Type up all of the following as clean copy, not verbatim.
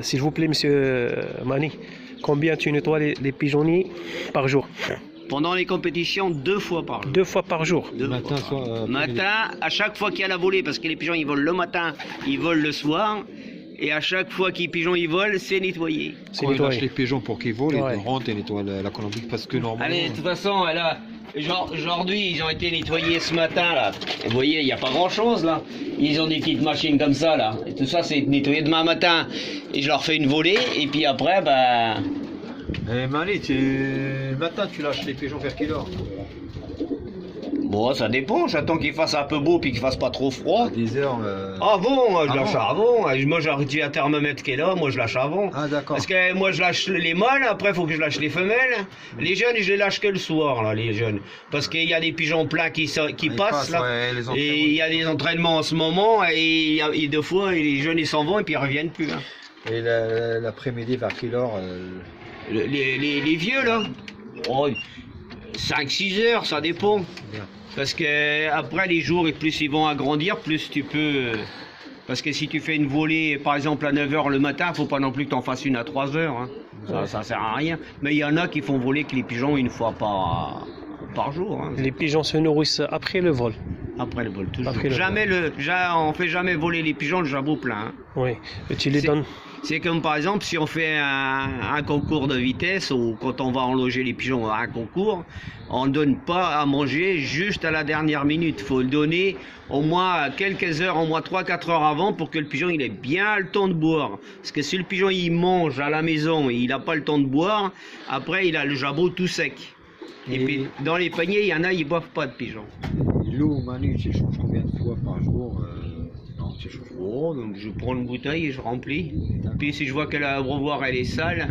S'il vous plaît, monsieur Mani, combien tu nettoies les pigeonniers par jour? Pendant les compétitions, 2 fois par jour. 2 fois par jour. Matin, à chaque fois qu'il y a la volée, parce que les pigeons ils volent le matin, ils volent le soir, et à chaque fois que les pigeons ils volent, c'est nettoyé. C'est Quand il lâche nettoyé. les pigeons pour qu'ils volent, Ouais. ils rentrent et nettoient la Colombie parce que normalement. Allez, de toute façon, là, aujourd'hui, ils ont été nettoyés ce matin, là. Et vous voyez, il n'y a pas grand-chose, là. Ils ont des petites machines comme ça, là. Et tout ça, c'est nettoyé demain matin. Et je leur fais une volée, et puis après, bah... Eh Mani, le matin tu lâches les pigeons vers quelle heure? Bon, ça dépend. J'attends qu'il fasse un peu beau, puis qu'il fasse pas trop froid. À 10 heures. Avant, je Avant. lâche avant. Moi, j'ai arrêté un thermomètre qui est là, moi, je lâche avant. Ah d'accord. Parce que moi, je lâche les mâles, après, il faut que je lâche les femelles. Les jeunes, je les lâche que le soir, là, les jeunes. Parce qu'il y a des pigeons pleins qui passent, là. Ouais, les entraînements. Et il y a des entraînements en ce moment, et deux fois, les jeunes, ils s'en vont, et puis ils reviennent plus. Hein. Et l'après-midi vers quelle heure Les vieux, là, 5-6 heures, ça dépend. Bien. Parce que après les jours, et plus ils vont agrandir, plus tu peux... Parce que si tu fais une volée, par exemple, à 9 h le matin, faut pas non plus que tu en fasses une à 3 h. Hein. Ça sert à rien. Mais il y en a qui font voler que les pigeons une fois par jour. Hein. Les pigeons se nourrissent après le vol. Après le vol, toujours. Après le Jamais on fait jamais voler les pigeons le jabot plein. Hein. Oui. Et tu les C'est- donnes. C'est comme par exemple si on fait un concours de vitesse ou quand on va enloger les pigeons à un concours, on ne donne pas à manger juste à la dernière minute. Il faut le donner au moins quelques heures, au moins 3-4 heures avant pour que le pigeon il ait bien le temps de boire. Parce que si le pigeon il mange à la maison et il n'a pas le temps de boire, après il a le jabot tout sec. Et puis dans les paniers, il y en a, ils boivent pas de pigeons. L'eau, Manu, tu changes combien de fois par jour Non, tu changes. Oh, donc je prends une bouteille et je remplis. Puis si je vois que la revoir elle est sale,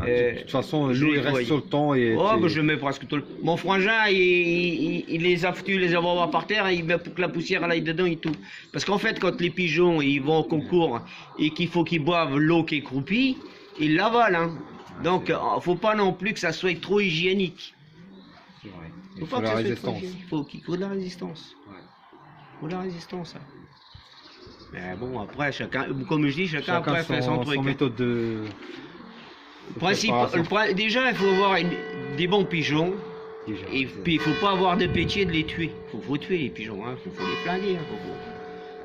De toute façon, je l'eau il nettoie. reste sur le temps et. Oh, bah, je le mets presque tout le... Mon frangin, il les a foutus, les avoir par terre, et il met pour que la poussière elle aille dedans et tout. Parce qu'en fait, quand les pigeons ils vont au concours et qu'il faut qu'ils boivent l'eau qui est croupie, ils l'avalent. Hein. Donc, faut pas non plus que ça soit trop hygiénique. C'est vrai. Faut Il pas faut que la ça soit trop résistance. hygiénique. Il faut de la résistance. Ouais. Faut de la résistance. Hein. Mais bon, après, chacun, comme je dis, chacun après fait son truc. son hein. méthode de. Déjà, il faut avoir des bons pigeons. Déjà, Et puis il faut pas avoir de pétier de les tuer. Faut tuer les pigeons, hein. Faut les flinguer. Hein.